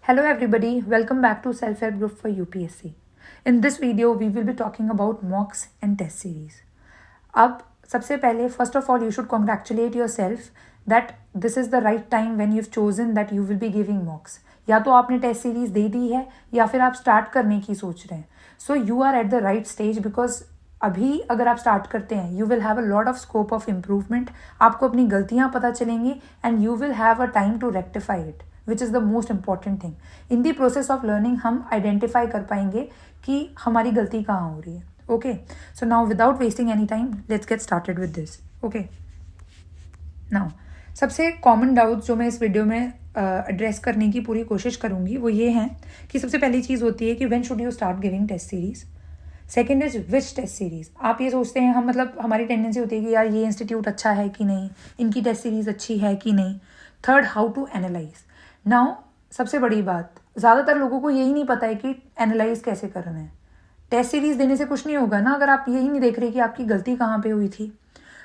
Hello everybody, welcome back to Self-Help Group for UPSC. In this video, we will be talking about mocks and test series. अब सबसे पहले first of all you should congratulate yourself that this is the right time when you've chosen that you will be giving mocks. या तो आपने test series दे दी है या फिर आप स्टार्ट करने की सोच रहे हैं. So you are at the right stage because अभी अगर आप स्टार्ट करते हैं you will have a lot of scope of improvement. आपको अपनी गलतियां पता चलेंगी and you will have a time to rectify it, which is the most important thing. In the process of learning हम आइडेंटिफाई कर पाएंगे कि हमारी गलती कहाँ हो रही है. Okay, so now without wasting any time let's get started with this. Okay, now सबसे कॉमन डाउट्स जो मैं इस वीडियो में एड्रेस करने की पूरी कोशिश करूंगी वो ये हैं कि सबसे पहली चीज़ होती है कि when should you start giving test series. Second is which test series. आप ये सोचते हैं, हम मतलब हमारी टेंडेंसी होती है कि यार ये इंस्टीट्यूट अच्छा है कि नहीं, इनकी टेस्ट सीरीज अच्छी है कि नहीं. Third, how to analyse. Now सबसे बड़ी बात, ज़्यादातर लोगों को यही नहीं पता है कि एनालाइज कैसे करना है. टेस्ट सीरीज देने से कुछ नहीं होगा ना अगर आप यही नहीं देख रहे कि आपकी गलती कहाँ पे हुई थी.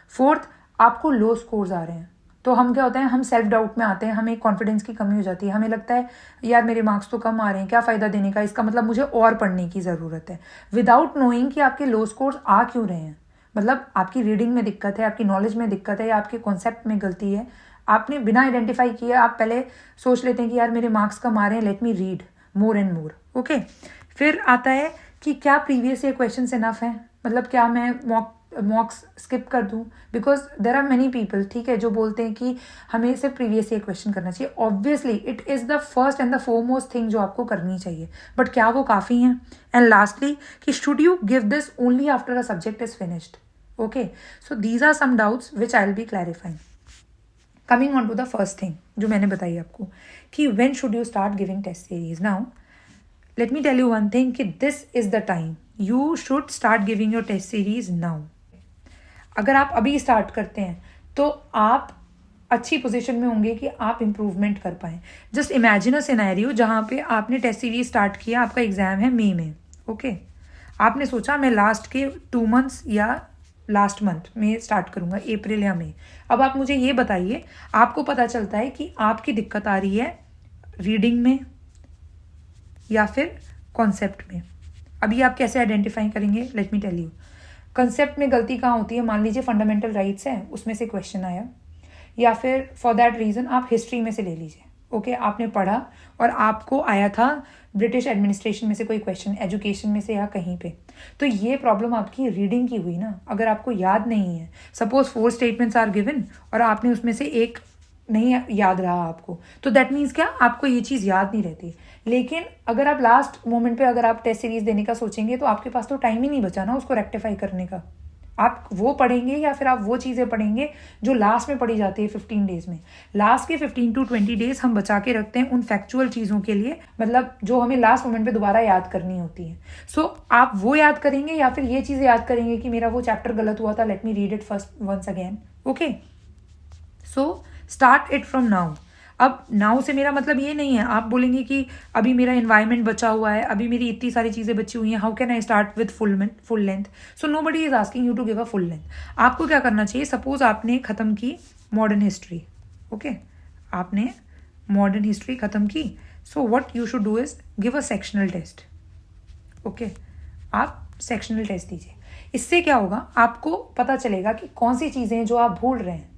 फोर्थ, आपको लो स्कोर्स आ रहे हैं तो हम क्या होता है, हम सेल्फ डाउट में आते हैं, हमें कॉन्फिडेंस की कमी हो जाती है, हमें लगता है यार मेरे मार्क्स तो कम आ रहे हैं, क्या फ़ायदा देने का, इसका मतलब मुझे और पढ़ने की ज़रूरत है. विदाउट नोइंग कि आपके लो स्कोर्स आ क्यों रहे हैं. मतलब आपकी रीडिंग में दिक्कत है, आपकी नॉलेज में दिक्कत है या आपके कॉन्सेप्ट में गलती है. आपने बिना आइडेंटिफाई किए आप पहले सोच लेते हैं कि यार मेरे मार्क्स कम आ रहे हैं, let me read more and more. Okay, फिर आता है कि क्या प्रीवियस ईयर क्वेश्चन इनफ है. मतलब क्या मैं मॉक्स स्किप कर दूं, because there are many people, ठीक है, जो बोलते हैं कि हमें सिर्फ प्रीवियस ईयर क्वेश्चन करना चाहिए. Obviously it is the first and the foremost thing जो आपको करनी चाहिए, बट क्या वो काफ़ी हैं. एंड लास्टली कि should you give this only after a subject is finished. Okay, so these are some doubts which I will be clarifying. Coming on to the first thing जो मैंने बताई आपको कि when should you start giving test series. Now let me tell you one thing कि this is the time you should start giving your test series now. अगर आप अभी start करते हैं तो आप अच्छी पोजीशन में होंगे कि आप इम्प्रूवमेंट कर पाएँ. जस्ट इमेजिन अ सिनेरियो जहाँ पे आपने टेस्ट सीरीज स्टार्ट किया, आपका एग्जाम है मई में. ओके, आपने सोचा मैं लास्ट के 2 months या लास्ट मंथ में स्टार्ट करूँगा, अप्रैल या मई. अब आप मुझे ये बताइए, आपको पता चलता है कि आपकी दिक्कत आ रही है रीडिंग में या फिर कॉन्सेप्ट में. अभी आप कैसे आइडेंटिफाई करेंगे, let me tell you. Concept में गलती कहाँ होती है, मान लीजिए फंडामेंटल राइट्स हैं, उसमें से क्वेश्चन आया, या फिर फॉर दैट रीज़न आप हिस्ट्री में से ले लीजिए. ओके, आपने पढ़ा और आपको आया था ब्रिटिश एडमिनिस्ट्रेशन में से कोई क्वेश्चन, एजुकेशन में से या कहीं पे, तो ये प्रॉब्लम आपकी रीडिंग की हुई ना. अगर आपको याद नहीं है, सपोज 4 स्टेटमेंट्स आर गिवन और आपने उसमें से एक नहीं याद रहा आपको, तो दैट मीन्स क्या, आपको ये चीज़ याद नहीं रहती. लेकिन अगर आप लास्ट मोमेंट पे अगर आप टेस्ट सीरीज देने का सोचेंगे तो आपके पास तो टाइम ही नहीं बचा ना उसको रेक्टिफाई करने का. आप वो पढ़ेंगे या फिर आप वो चीज़ें पढ़ेंगे जो लास्ट में पढ़ी जाती है 15 डेज में. लास्ट के 15 to 20 डेज हम बचा के रखते हैं उन फैक्चुअल चीज़ों के लिए, मतलब जो हमें लास्ट मोमेंट पे दोबारा याद करनी होती है. सो आप वो याद करेंगे या फिर ये चीज़ें याद करेंगे कि मेरा वो चैप्टर गलत हुआ था, let me read it first ones again. Okay, so start it from now. अब नाउ से मेरा मतलब ये नहीं है आप बोलेंगे कि अभी मेरा एनवायरनमेंट बचा हुआ है, अभी मेरी इतनी सारी चीज़ें बची हुई हैं, how can I start with full length. So nobody is asking you to give a full length. आपको क्या करना चाहिए, सपोज आपने ख़त्म की मॉडर्न हिस्ट्री. ओके, आपने मॉडर्न हिस्ट्री ख़त्म की. So what you should do is give a sectional test. Okay, आप सेक्शनल टेस्ट दीजिए. इससे क्या होगा, आपको पता चलेगा कि कौन सी चीज़ें जो आप भूल रहे हैं,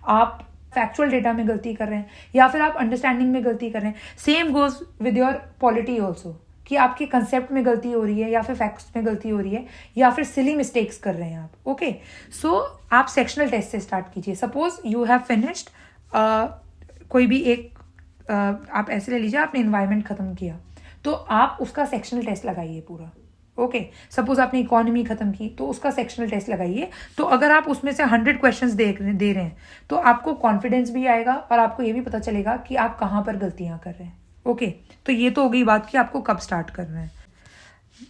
आप फैक्चुअल डेटा में गलती कर रहे हैं या फिर आप अंडरस्टैंडिंग में गलती कर रहे हैं. Same goes with your polity also, कि आपके कंसेप्ट में गलती हो रही है या फिर फैक्ट्स में गलती हो रही है या फिर सिली मिस्टेक्स कर रहे हैं आप. ओके, सो आप सेक्शनल टेस्ट से स्टार्ट कीजिए. सपोज यू हैव फिनिश्ड कोई भी एक आप ऐसे ले लीजिए, आपने एनवायरनमेंट खत्म किया तो आप उसका सेक्शनल टेस्ट लगाइए पूरा. ओके, सपोज आपने इकोनॉमी खत्म की तो उसका सेक्शनल टेस्ट लगाइए. तो अगर आप उसमें से 100 क्वेश्चंस दे रहे हैं तो आपको कॉन्फिडेंस भी आएगा और आपको ये भी पता चलेगा कि आप कहाँ पर गलतियाँ कर रहे हैं. ओके, तो ये तो हो गई बात कि आपको कब स्टार्ट करना है.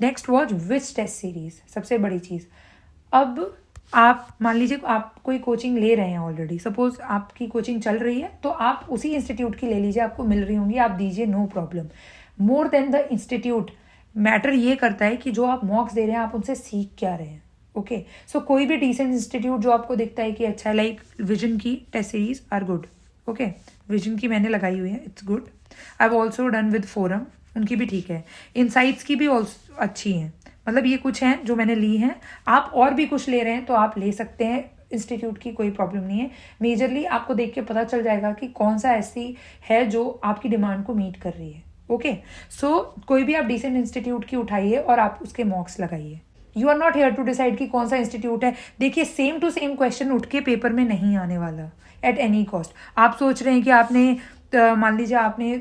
Next watch which test series, सबसे बड़ी चीज़. अब आप मान लीजिए आप कोई कोचिंग ले रहे हैं ऑलरेडी, सपोज आपकी कोचिंग चल रही है तो आप उसी इंस्टीट्यूट की ले लीजिए, आपको मिल रही होंगी, आप दीजिए, no problem. More than the institute, matter ये करता है कि जो आप मॉक्स दे रहे हैं आप उनसे सीख क्या रहे हैं. ओके, सो कोई भी डिसेंट इंस्टीट्यूट जो आपको दिखता है कि अच्छा है, लाइक विजन की test series are good. Okay, Vision की मैंने लगाई हुई है, it's good. I have also done with Forum, उनकी भी ठीक है। इनसाइट्स की भी अच्छी हैं। मतलब ये कुछ हैं जो मैंने ली हैं। आप और भी कुछ ले रहे हैं तो आप ले सकते हैं, इंस्टीट्यूट की कोई प्रॉब्लम नहीं है। मेजरली आपको देख के पता चल जाएगा कि कौन सा ऐसी है जो आपकी डिमांड को मीट कर रही है। ओके, सो कोई भी आप डिसेंट इंस्टीट्यूट की उठाइए और आप उसके मॉक्स लगाइए। You are not here to decide कि कौन सा इंस्टीट्यूट है। देखिए, सेम टू सेम क्वेश्चन उठ के पेपर में नहीं आने वाला एट एनी कॉस्ट। आप सोच रहे हैं कि आपने मान लीजिए आपने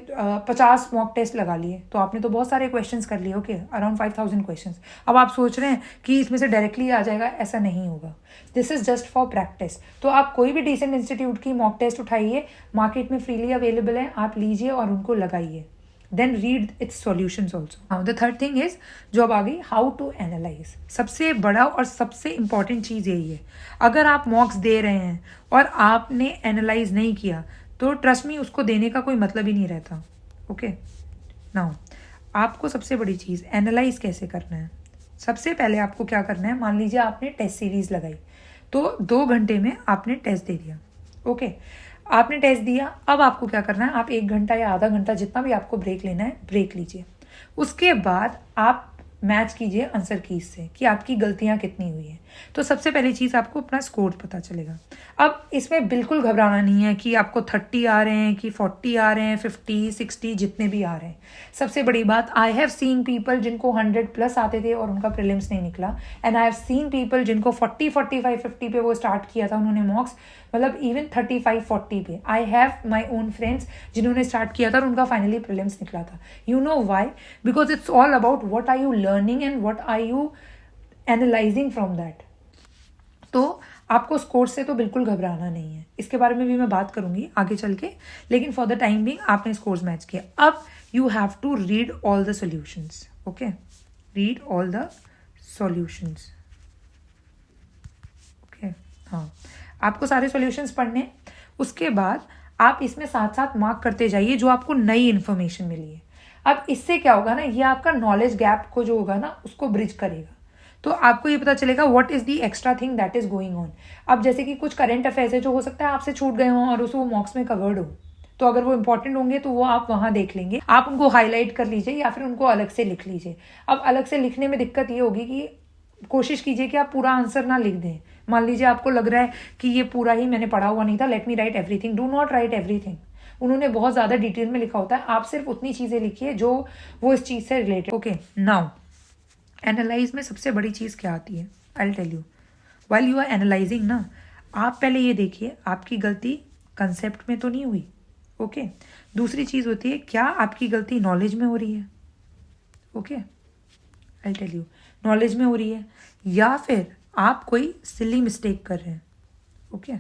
50 मॉक टेस्ट लगा लिए, तो आपने तो बहुत सारे क्वेश्चंस कर लिए, ओके, अराउंड 5000 क्वेश्चंस। अब आप सोच रहे हैं कि इसमें से डायरेक्टली आ जाएगा, ऐसा नहीं होगा। This is just for practice. तो आप कोई भी डिसेंट इंस्टीट्यूट की मॉक टेस्ट उठाइए, मार्केट में फ्रीली अवेलेबल है, आप लीजिए और उनको लगाइए। Then read its solutions also. Now the third thing is, जो अब आ गई, हाउ टू एनालाइज। सबसे बड़ा और सबसे इंपॉर्टेंट चीज़ यही है। अगर आप मॉक्स दे रहे हैं और आपने एनालाइज नहीं किया तो ट्रस्ट मी, उसको देने का कोई मतलब ही नहीं रहता। ओके, नाउ आपको सबसे बड़ी चीज़ एनालाइज कैसे करना है। सबसे पहले आपको क्या करना है, मान लीजिए आपने टेस्ट सीरीज लगाई, तो 2 घंटे में आपने टेस्ट दे दिया। ओके, आपने टेस्ट दिया, अब आपको क्या करना है, आप 1 घंटा या आधा घंटा जितना भी आपको ब्रेक लेना है, ब्रेक लीजिए। उसके बाद आप मैच कीजिए आंसर कीज से कि आपकी गलतियां कितनी हुई हैं। तो सबसे पहली चीज़, आपको अपना स्कोर पता चलेगा। अब इसमें बिल्कुल घबराना नहीं है कि आपको 30 आ रहे हैं कि 40 आ रहे हैं, 50, 60, जितने भी आ रहे हैं। सबसे बड़ी बात, आई हैव सीन पीपल जिनको 100+ आते थे और उनका प्रीलिम्स नहीं निकला, and I have seen people जिनको 40, 45, 50 पे वो स्टार्ट किया था उन्होंने मॉक्स, मतलब इवन 35, 40 पे। I have my own friends जिन्होंने स्टार्ट किया था और उनका फाइनली प्रीलिम्स निकला था। You know why? Because it's all about what are you learning and what are you analysing from that. तो आपको स्कोर से तो बिल्कुल घबराना नहीं है, इसके बारे में भी मैं बात करूंगी आगे चल के, लेकिन फॉर द टाइम बिंग आपने स्कोर्स मैच किया। अब you have to read all the solutions. Okay, read all the solutions. Okay, हाँ, आपको सारे सॉल्यूशंस पढ़ने। उसके बाद आप इसमें साथ साथ मार्क करते जाइए जो आपको नई इन्फॉर्मेशन मिली है। अब इससे क्या होगा ना, ये आपका नॉलेज गैप को जो होगा ना उसको ब्रिज करेगा। तो आपको ये पता चलेगा what is the extra thing that is going on. अब जैसे कि कुछ करंट अफेयर्स है जो हो सकता है आपसे छूट गए हों और उस वो मॉक्स में कवर्ड हो, तो अगर वो इंपॉर्टेंट होंगे तो वो आप वहां देख लेंगे, आप उनको हाईलाइट कर लीजिए या फिर उनको अलग से लिख लीजिए। अब अलग से लिखने में दिक्कत ये होगी कि कोशिश कीजिए कि आप पूरा आंसर ना लिख दें। मान लीजिए आपको लग रहा है कि ये पूरा ही मैंने पढ़ा हुआ नहीं था, let me right everything. Do not right everything, उन्होंने बहुत ज़्यादा डिटेल में लिखा होता है। आप सिर्फ उतनी चीज़ें लिखिए जो वो इस चीज़ से रिलेटेड। ओके, नाउ एनालाइज में सबसे बड़ी चीज़ क्या आती है, I will tell you. While you are analysing ना, आप पहले ये देखिए आपकी गलती कंसेप्ट में तो नहीं हुई। ओके, दूसरी चीज़ होती है, क्या आपकी गलती नॉलेज में हो रही है। Okay, I tell you, knowledge में हो रही है या फिर आप कोई सिली मिस्टेक कर रहे हैं। ओके,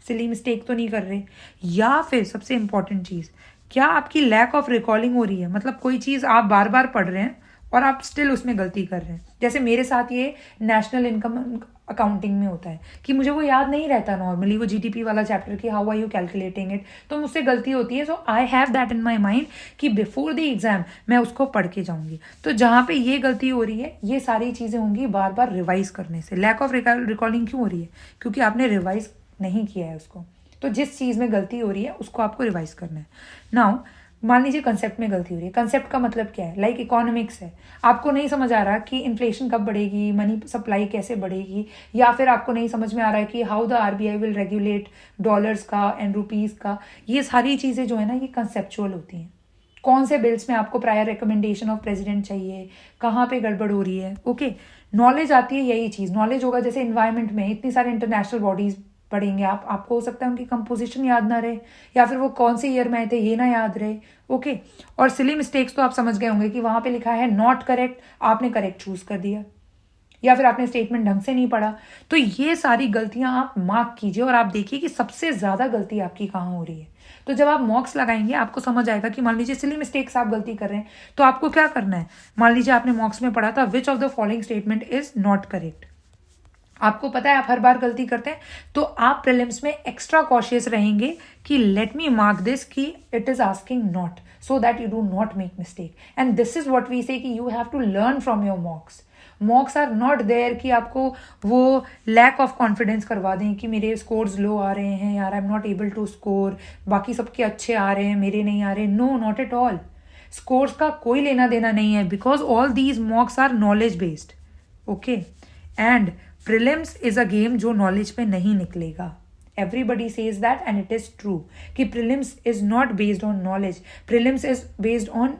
सिली मिस्टेक तो नहीं कर रहे। या फिर सबसे इंपॉर्टेंट चीज़, क्या आपकी लैक ऑफ रिकॉलिंग हो रही है। मतलब कोई चीज़ आप बार बार पढ़ रहे हैं और आप स्टिल उसमें गलती कर रहे हैं। जैसे मेरे साथ ये नेशनल इनकम अकाउंटिंग में होता है कि मुझे वो याद नहीं रहता नॉर्मली, वो जीडीपी वाला चैप्टर की how are you calculating it, तो मुझसे गलती होती है। So I have that in my mind कि बिफोर द एग्जाम मैं उसको पढ़ के जाऊंगी। तो जहाँ पे ये गलती हो रही है, ये सारी चीज़ें होंगी बार बार रिवाइज करने से। लैक ऑफ रिकॉलिंग क्यों हो रही है, क्योंकि आपने रिवाइज नहीं किया है उसको। तो जिस चीज़ में गलती हो रही है उसको आपको रिवाइज करना है। नाउ मान लीजिए कंसेप्ट में गलती हो रही है। कंसेप्ट का मतलब क्या है, लाइक इकोनॉमिक्स है, आपको नहीं समझ आ रहा कि इन्फ्लेशन कब बढ़ेगी, मनी सप्लाई कैसे बढ़ेगी, या फिर आपको नहीं समझ में आ रहा है कि how the RBI will regulate dollars का एंड रुपीज़ का। ये सारी चीज़ें जो है ना, ये कंसेप्चुअल होती हैं। कौन से बिल्स में आपको प्रायर रिकमेंडेशन ऑफ प्रेसिडेंट चाहिए, कहाँ पे गड़बड़ हो रही है। ओके, नॉलेज आती है यही चीज़। नॉलेज होगा जैसे इन्वायरमेंट में इतनी सारी इंटरनेशनल बॉडीज पढ़ेंगे आपको हो सकता है उनकी कंपोजिशन याद ना रहे, या फिर वो कौन से ईयर में आए थे ये ना याद रहे। ओके, और सिली मिस्टेक्स तो आप समझ गए होंगे कि वहां पे लिखा है नॉट करेक्ट, आपने करेक्ट चूज कर दिया, या फिर आपने स्टेटमेंट ढंग से नहीं पढ़ा। तो ये सारी गलतियां आप मार्क कीजिए और आप देखिए कि सबसे ज्यादा गलती आपकी कहाँ हो रही है। तो जब आप मॉक्स लगाएंगे आपको समझ आएगा कि मान लीजिए सिली मिस्टेक्स आप गलती कर रहे हैं, तो आपको क्या करना है। मान लीजिए आपने मॉक्स में पढ़ा था which of the following statement is not correct, आपको पता है आप हर बार गलती करते हैं, तो आप प्रीलिम्स में एक्स्ट्रा कॉशियस रहेंगे कि लेट मी मार्क दिस कि it is asking not, so that you do not make mistake. And this is what we say कि you have to learn from your mocks. Mocks are not there कि आपको वो lack of confidence करवा दें कि मेरे scores लो आ रहे हैं यार, I am not able to score, बाकी सबके अच्छे आ रहे हैं मेरे नहीं आ रहे। No, not at all. Scores का कोई लेना देना नहीं है, because all these mocks are knowledge based. Okay, and prelims is a game जो नॉलेज पे नहीं निकलेगा। Everybody says that and it is true कि prelims is not based on knowledge, prelims is based on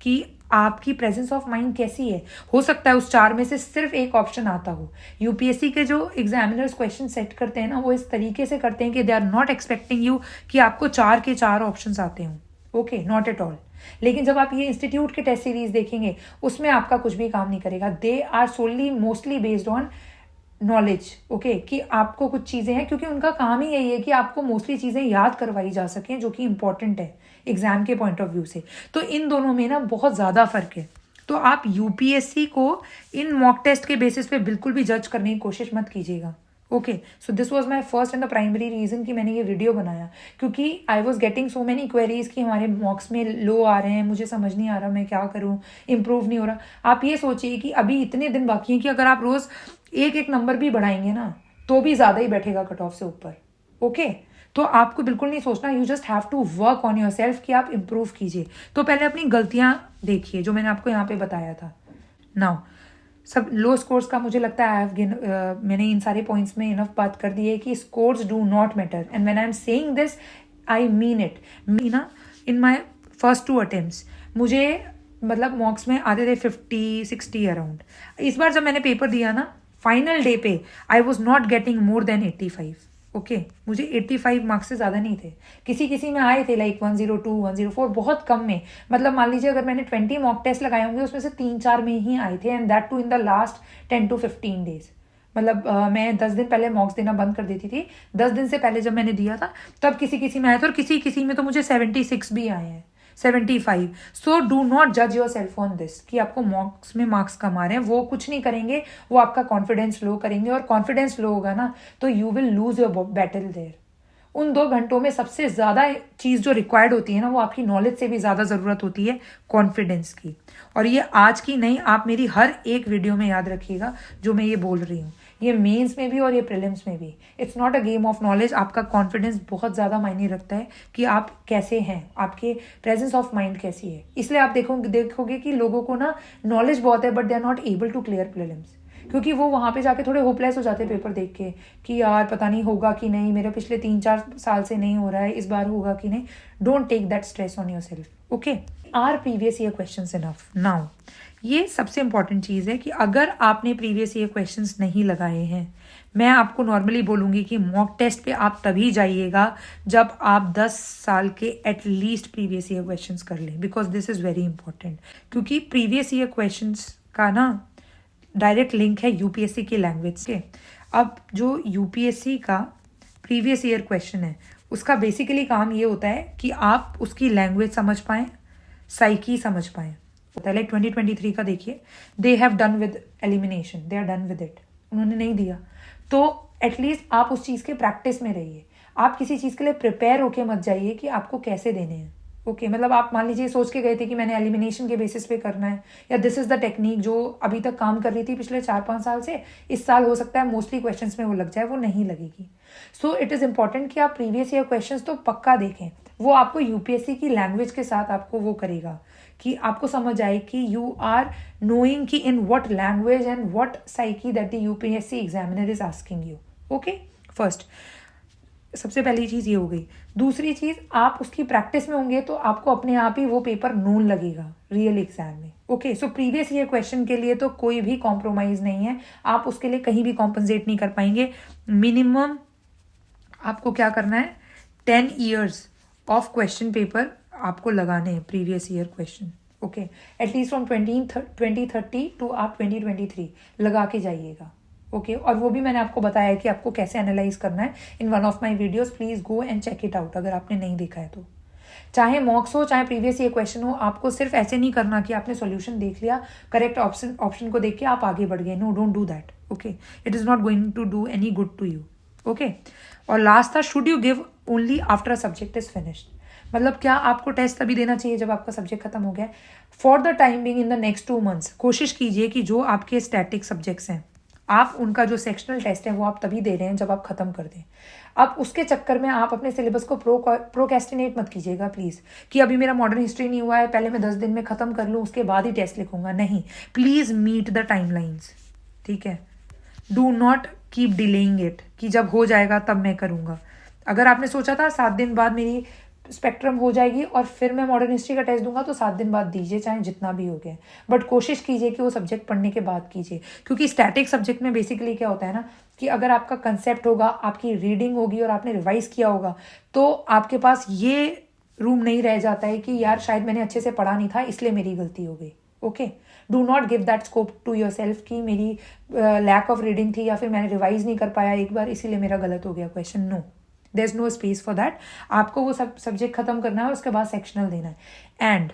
कि आपकी presence of mind कैसी है। हो सकता है उस 4 में से सिर्फ एक ऑप्शन आता हो। यूपीएससी के जो एग्जामिनर्स क्वेश्चन सेट करते हैं ना, वो इस तरीके से करते हैं कि they are not expecting you कि आपको 4 के 4 ऑप्शन आते हों। Okay, not at all. लेकिन जब आप ये इंस्टीट्यूट के टेस्ट सीरीज देखेंगे, उसमें आपका कुछ भी काम नहीं करेगा। They are solely mostly based on knowledge. Okay, कि आपको कुछ चीज़ें हैं, क्योंकि उनका काम ही यही है कि आपको मोस्टली चीज़ें याद करवाई जा सकें, जो कि इंपॉर्टेंट है एग्जाम के पॉइंट ऑफ व्यू से। तो इन दोनों में ना बहुत ज़्यादा फर्क है। तो आप यूपीएससी को इन मॉक टेस्ट के बेसिस पे बिल्कुल भी जज करने की कोशिश मत कीजिएगा। Okay, so this was my first and the primary reason कि मैंने ये वीडियो बनाया, क्योंकि I was getting so many queries कि हमारे मॉक्स में लो आ रहे हैं, मुझे समझ नहीं आ रहा मैं क्या करूँ, इम्प्रूव नहीं हो रहा। आप ये सोचिए कि अभी इतने दिन बाकी हैं कि अगर आप रोज़ एक एक नंबर भी बढ़ाएंगे ना, तो भी ज़्यादा ही बैठेगा कट ऑफ से ऊपर। ओके, तो आपको बिल्कुल नहीं सोचना, you just have to work on yourself कि आप इम्प्रूव कीजिए। तो पहले अपनी गलतियाँ देखिए जो मैंने आपको यहाँ पे बताया था। नाउ सब लो स्कोर्स का मुझे लगता है मैंने इन सारे पॉइंट्स में इनफ बात कर दी है कि scores do not matter, and when I am saying this I mean it. Meena in my first 2 attempts मुझे मतलब मॉक्स में आते थे 50-60 अराउंड। इस बार जब मैंने पेपर दिया ना, फाइनल डे पे I was not getting more than 85। Okay, मुझे 85 मार्क्स से ज़्यादा नहीं थे। किसी किसी में आए थे लाइक 102, 104, बहुत कम में। मतलब मान लीजिए अगर मैंने 20 मॉक टेस्ट लगाए होंगे, उसमें से 3-4 में ही आए थे, and that too in the last 10 to 15 days. मतलब मैं 10 दिन पहले मॉक्स देना बंद कर देती थी। 10 दिन से पहले जब मैंने दिया था, तब किसी किसी में आए थे, और किसी किसी में तो मुझे 76 भी आए हैं, 75। सो डू नॉट जज योर सेल्फ ऑन दिस कि आपको मॉक्स में मार्क्स कम आ रहे हैं। वो कुछ नहीं करेंगे, वो आपका कॉन्फिडेंस लो करेंगे, और कॉन्फिडेंस लो होगा ना तो you will lose your battle there. उन 2 घंटों में सबसे ज़्यादा चीज़ जो रिक्वायर्ड होती है ना, वो आपकी नॉलेज से भी ज़्यादा ज़रूरत होती है कॉन्फिडेंस की। और ये आज की नहीं, आप मेरी हर एक वीडियो में याद रखिएगा जो मैं ये बोल रही हूँ, ये मेंस में भी और ये प्रीलिम्स में भी। It's not a game of knowledge. आपका कॉन्फिडेंस बहुत ज़्यादा मायने रखता है कि आप कैसे हैं, आपके प्रेजेंस ऑफ माइंड कैसी है। इसलिए आप देखोगे कि लोगों को ना नॉलेज बहुत है, but they are not able to clear prelims, क्योंकि वो वहाँ पे जाके थोड़े होपलेस हो जाते हैं पेपर देख के कि यार पता नहीं होगा कि नहीं, मेरे पिछले 3-4 साल से नहीं हो रहा है, इस बार होगा कि नहीं। Don't take that stress on yourself. Okay, are previous year questions enough? नाउ ये सबसे इंपॉर्टेंट चीज़ है कि अगर आपने प्रीवियस ईयर क्वेश्चंस नहीं लगाए हैं, मैं आपको नॉर्मली बोलूँगी कि मॉक टेस्ट पे आप तभी जाइएगा जब आप 10 साल के एटलीस्ट प्रीवियस ईयर क्वेश्चंस कर लें, because this is very important. क्योंकि प्रीवियस ईयर क्वेश्चंस का ना डायरेक्ट लिंक है यूपीएससी की लैंग्वेज से। अब जो यूपीएससी का प्रीवियस ईयर क्वेश्चन है, उसका बेसिकली काम ये होता है कि आप उसकी लैंग्वेज समझ पाएँ, साइकी समझ पाएँ। होता है लाइक 2023 का देखिए, they have done with elimination, they are done with it. उन्होंने नहीं दिया, तो एटलीस्ट आप उस चीज़ के प्रैक्टिस में रहिए। आप किसी चीज़ के लिए प्रिपेयर होके मत जाइए कि आपको कैसे देने हैं। ओके, मतलब आप मान लीजिए सोच के गए थे कि मैंने एलिमिनेशन के बेसिस पे करना है, या दिस इज़ द टेक्निक जो अभी तक काम कर रही थी पिछले 4-5 साल से, इस साल हो सकता है मोस्टली क्वेश्चंस में वो लग जाए, वो नहीं लगेगी। सो इट इज़ इंपॉर्टेंट कि आप प्रीवियस ईयर क्वेश्चंस तो पक्का देखें। वो आपको यूपीएससी की लैंग्वेज के साथ आपको वो करेगा कि आपको समझ आए कि यू आर नोइंग कि in what language and what psyche that the UPSC examiner is asking you. Okay, first सबसे पहली चीज़ ये हो गई। दूसरी चीज़, आप उसकी प्रैक्टिस में होंगे तो आपको अपने आप ही वो पेपर नोन लगेगा रियल एग्जाम में। Okay, so previous year question के लिए तो कोई भी कॉम्प्रोमाइज़ नहीं है, आप उसके लिए कहीं भी कॉम्पनसेट नहीं कर पाएंगे। मिनिमम आपको क्या करना है, 10 ईयर्स ऑफ क्वेश्चन पेपर आपको लगाने हैं previous year question. Okay, at least from 2030 to आप 2023 लगा के जाइएगा। ओके, और वो भी मैंने आपको बताया है कि आपको कैसे एनालाइज करना है in one of my videos. Please go and check it out अगर आपने नहीं देखा है तो। चाहे मॉक्स हो चाहे प्रीवियस ईयर क्वेश्चन हो, आपको सिर्फ ऐसे नहीं करना कि आपने सॉल्यूशन देख लिया, करेक्ट ऑप्शन को देख के आप आगे बढ़ गए। No, don't do that. Okay, it is not going to do any good to you. Okay, और लास्ट था should you give only after a subject is finished. मतलब क्या आपको टेस्ट तभी देना चाहिए जब आपका सब्जेक्ट खत्म हो गया. For the time being in the next 2 months कोशिश कीजिए कि जो आपके स्टैटिक सब्जेक्ट्स हैं आप उनका जो सेक्शनल टेस्ट है वो आप तभी दे रहे हैं जब आप खत्म कर दें. अब उसके चक्कर में आप अपने सिलेबस को प्रोकेस्टिनेट मत कीजिएगा प्लीज़, कि अभी मेरा मॉडर्न हिस्ट्री नहीं हुआ है, पहले मैं 10 दिन में ख़त्म कर लूँ उसके बाद ही टेस्ट लिखूंगा. नहीं, प्लीज़ मीट द टाइमलाइंस. ठीक है, do not keep delaying it कि जब हो जाएगा तब मैं करूँगा. अगर आपने सोचा था 7 दिन बाद मेरी स्पेक्ट्रम हो जाएगी और फिर मैं मॉडर्न हिस्ट्री का टेस्ट दूंगा, तो 7 दिन बाद दीजिए, चाहे जितना भी हो गया. बट कोशिश कीजिए कि वो सब्जेक्ट पढ़ने के बाद कीजिए, क्योंकि स्टैटिक सब्जेक्ट में बेसिकली क्या होता है ना कि अगर आपका कंसेप्ट होगा, आपकी रीडिंग होगी और आपने रिवाइज किया होगा, तो आपके पास ये रूम नहीं रह जाता है कि यार शायद मैंने अच्छे से पढ़ा नहीं था इसलिए मेरी गलती हो गई. Okay, do not give that scope to yourself कि मेरी लैक ऑफ रीडिंग थी या फिर मैंने रिवाइज नहीं कर पाया एक बार इसीलिए मेरा गलत हो गया question. No, there is no space for that. आपको वो सब सब्जेक्ट खत्म करना है और उसके बाद सेक्शनल देना है. And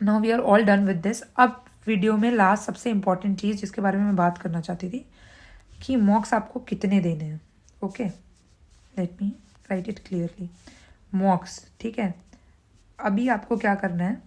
now we are all done with this. अब वीडियो में लास्ट सबसे इंपॉर्टेंट चीज़ जिसके बारे में मैं बात करना चाहती थी कि मॉक्स आपको कितने देने हैं. Okay, let me right it clearly. मॉक्स, ठीक है, अभी आपको क्या करना है,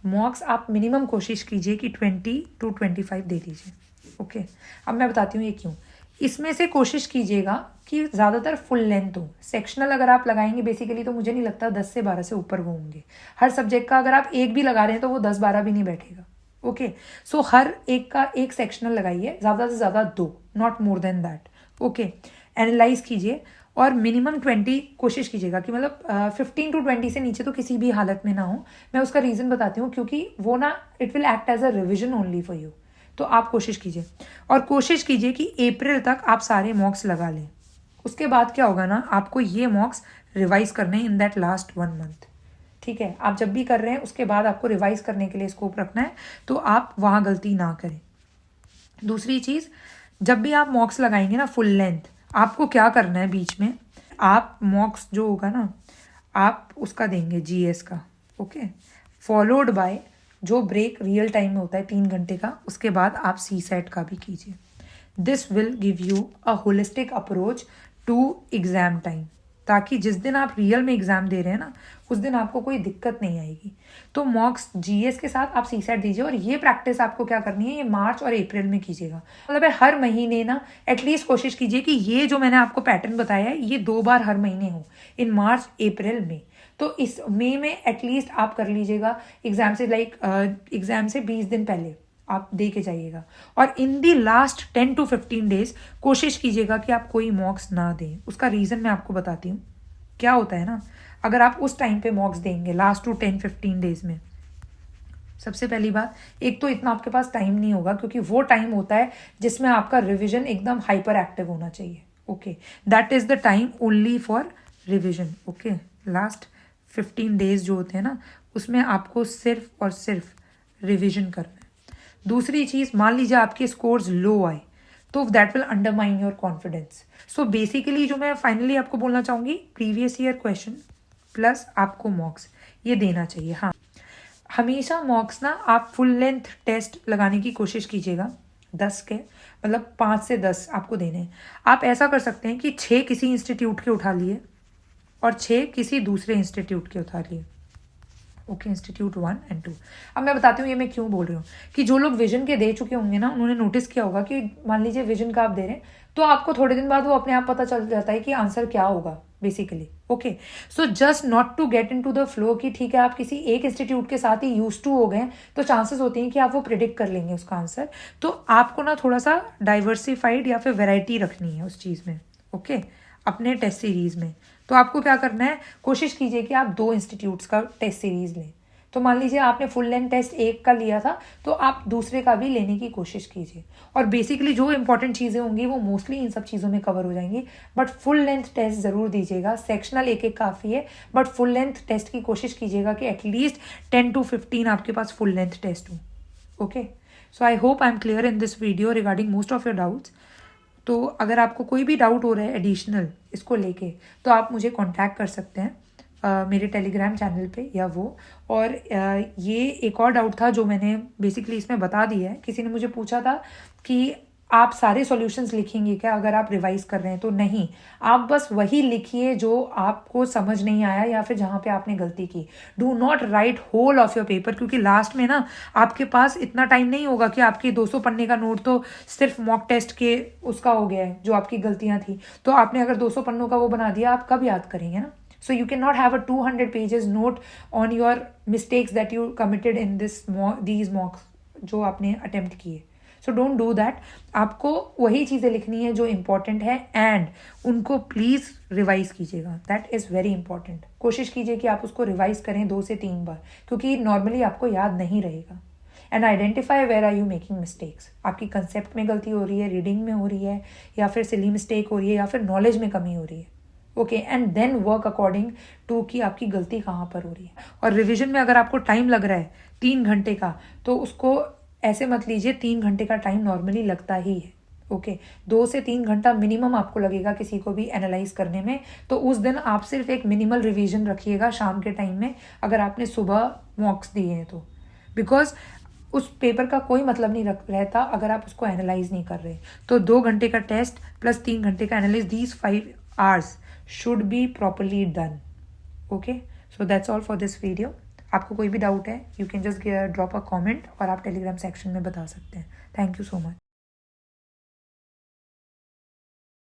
मॉक्स आप मिनिमम कोशिश कीजिए कि 20 to 25 दे दीजिए. ओके, अब मैं बताती हूँ ये क्यों. इसमें से कोशिश कीजिएगा कि ज़्यादातर फुल लेंथ हो. सेक्शनल अगर आप लगाएंगे बेसिकली तो मुझे नहीं लगता 10 से 12 से ऊपर वो होंगे हर सब्जेक्ट का. अगर आप एक भी लगा रहे हैं तो वो 10-12 भी नहीं बैठेगा. ओके, सो हर एक का एक सेक्शनल लगाइए, ज़्यादा से ज़्यादा 2, not more than that. Okay, analyse कीजिए और मिनिमम 20 कोशिश कीजिएगा कि मतलब 15 to 20 से नीचे तो किसी भी हालत में ना हो. मैं उसका रीज़न बताती हूँ, क्योंकि वो ना it will act as a revision only for you. तो आप कोशिश कीजिए और कोशिश कीजिए कि अप्रैल तक आप सारे मॉक्स लगा लें. उसके बाद क्या होगा ना, आपको ये मॉक्स रिवाइज करने इन दैट लास्ट 1 month. ठीक है, आप जब भी कर रहे हैं उसके बाद आपको रिवाइज करने के लिए स्कोप रखना है, तो आप वहाँ गलती ना करें. दूसरी चीज़, जब भी आप मॉक्स लगाएंगे ना फुल लेंथ, आपको क्या करना है, बीच में आप मॉक्स जो होगा ना आप उसका देंगे जीएस का. ओके, फॉलोड बाय जो ब्रेक रियल टाइम में होता है 3 घंटे का, उसके बाद आप सी सेट का भी कीजिए. This will give you a holistic approach to exam time, ताकि जिस दिन आप रियल में एग्ज़ाम दे रहे हैं ना उस दिन आपको कोई दिक्कत नहीं आएगी. तो मॉक्स जीएस के साथ आप सी सेट दीजिए. और ये प्रैक्टिस आपको क्या करनी है, ये मार्च और अप्रैल में कीजिएगा. मतलब है हर महीने ना एटलीस्ट कोशिश कीजिए कि ये जो मैंने आपको पैटर्न बताया है ये 2 बार हर महीने हो, इन मार्च अप्रैल में. तो इस मई में एटलीस्ट आप कर लीजिएगा एग्ज़ाम से, एग्ज़ाम से 20 दिन पहले आप दे के जाइएगा. और इन दी लास्ट 10 to 15 days कोशिश कीजिएगा कि आप कोई मॉक्स ना दें. उसका रीज़न मैं आपको बताती हूँ. क्या होता है ना, अगर आप उस टाइम पे मॉक्स देंगे लास्ट टू 10-15 days में, सबसे पहली बात, एक तो इतना आपके पास टाइम नहीं होगा, क्योंकि वो टाइम होता है जिसमें आपका रिविजन एकदम हाइपर एक्टिव होना चाहिए. Okay, that is the time only for revision. Okay, last 15 days जो होते हैं ना उसमें आपको सिर्फ और सिर्फ रिविजन करना है. दूसरी चीज़, मान लीजिए आपके स्कोर्स लो आए तो that will undermine your confidence. So basically जो मैं फाइनली आपको बोलना चाहूँगी, प्रीवियस ईयर क्वेश्चन प्लस आपको मॉक्स ये देना चाहिए. हाँ, हमेशा मॉक्स ना आप फुल लेंथ टेस्ट लगाने की कोशिश कीजिएगा. 10 के मतलब 5 से 10 आपको देने हैं. आप ऐसा कर सकते हैं कि 6 किसी इंस्टीट्यूट के उठा लिए और 6 किसी दूसरे इंस्टीट्यूट के उठा लिए. Okay, institute 1 and 2. अब मैं बताती हूँ ये मैं क्यों बोल रही हूँ, कि जो लोग विजन के दे चुके होंगे ना उन्होंने नोटिस किया होगा कि मान लीजिए विजन का आप दे रहे हैं तो आपको थोड़े दिन बाद वो अपने आप पता चल जाता है कि आंसर क्या होगा basically. Okay, so just not to get into the flow कि ठीक है आप किसी एक इंस्टीट्यूट के साथ ही यूज टू हो गए तो चांसेस होती हैं कि आप वो प्रिडिक्ट कर लेंगे उसका आंसर. तो आपको ना थोड़ा सा डाइवर्सिफाइड या फिर वेराइटी रखनी है उस चीज़ में. ओके, अपने टेस्ट सीरीज़ में. तो आपको क्या करना है, कोशिश कीजिए कि आप 2 इंस्टीट्यूट्स का टेस्ट सीरीज़ लें. तो मान लीजिए आपने फुल लेंथ टेस्ट एक का लिया था तो आप दूसरे का भी लेने की कोशिश कीजिए. और बेसिकली जो इंपॉर्टेंट चीज़ें होंगी वो मोस्टली इन सब चीज़ों में कवर हो जाएंगी. बट फुल लेंथ टेस्ट ज़रूर दीजिएगा. सेक्शनल एक एक काफ़ी है, बट फुल लेंथ टेस्ट की कोशिश कीजिएगा कि एटलीस्ट 10 to 15 आपके पास फुल लेंथ टेस्ट हो. Okay, so I hope I am clear in this video regarding most of your doubts. तो अगर आपको कोई भी डाउट हो रहा है एडिशनल इसको लेके तो आप मुझे कांटेक्ट कर सकते हैं मेरे टेलीग्राम चैनल पे या वो. और ये एक और डाउट था जो मैंने बेसिकली इसमें बता दिया है. किसी ने मुझे पूछा था कि आप सारे सॉल्यूशंस लिखेंगे क्या अगर आप रिवाइज कर रहे हैं? तो नहीं, आप बस वही लिखिए जो आपको समझ नहीं आया या फिर जहाँ पे आपने गलती की. Do not write whole of your paper, क्योंकि लास्ट में ना आपके पास इतना टाइम नहीं होगा कि आपके 200 पन्ने का नोट तो सिर्फ मॉक टेस्ट के उसका हो गया है जो आपकी गलतियां थी. तो आपने अगर 200 पन्नों का वो बना दिया, आप कब याद करेंगे ना? So you cannot have a 200 pages note on your mistakes that you committed in these mocks जो आपने अटेम्प्ट किए. So don't do that. आपको वही चीज़ें लिखनी है जो इंपॉर्टेंट है एंड उनको प्लीज़ रिवाइज कीजिएगा. That is very important. कोशिश कीजिए कि आप उसको रिवाइज करें 2 से 3 बार, क्योंकि नॉर्मली आपको याद नहीं रहेगा. And identify where are you making mistakes. आपकी कंसेप्ट में गलती हो रही है, रीडिंग में हो रही है, या फिर सिली मिस्टेक हो रही है, या फिर नॉलेज में कमी हो रही है. Okay, and then work according to कि आपकी गलती कहाँ पर हो रही है. और रिविजन में अगर आपको टाइम लग रहा है 3 घंटे का, तो उसको ऐसे मत लीजिए. 3 घंटे का टाइम नॉर्मली लगता ही है. ओके, 2 से 3 घंटा मिनिमम आपको लगेगा किसी को भी एनालाइज करने में. तो उस दिन आप सिर्फ एक मिनिमल रिवीजन रखिएगा शाम के टाइम में, अगर आपने सुबह मॉक्स दिए हैं तो. बिकॉज उस पेपर का कोई मतलब नहीं रहता अगर आप उसको एनालाइज नहीं कर रहे. तो 2 घंटे का टेस्ट प्लस 3 घंटे का analyse, these 5 hours should be properly done. Okay, so that's all for this video. आपको कोई भी डाउट है, you can just drop a comment और आप टेलीग्राम सेक्शन में बता सकते हैं. Thank you so much.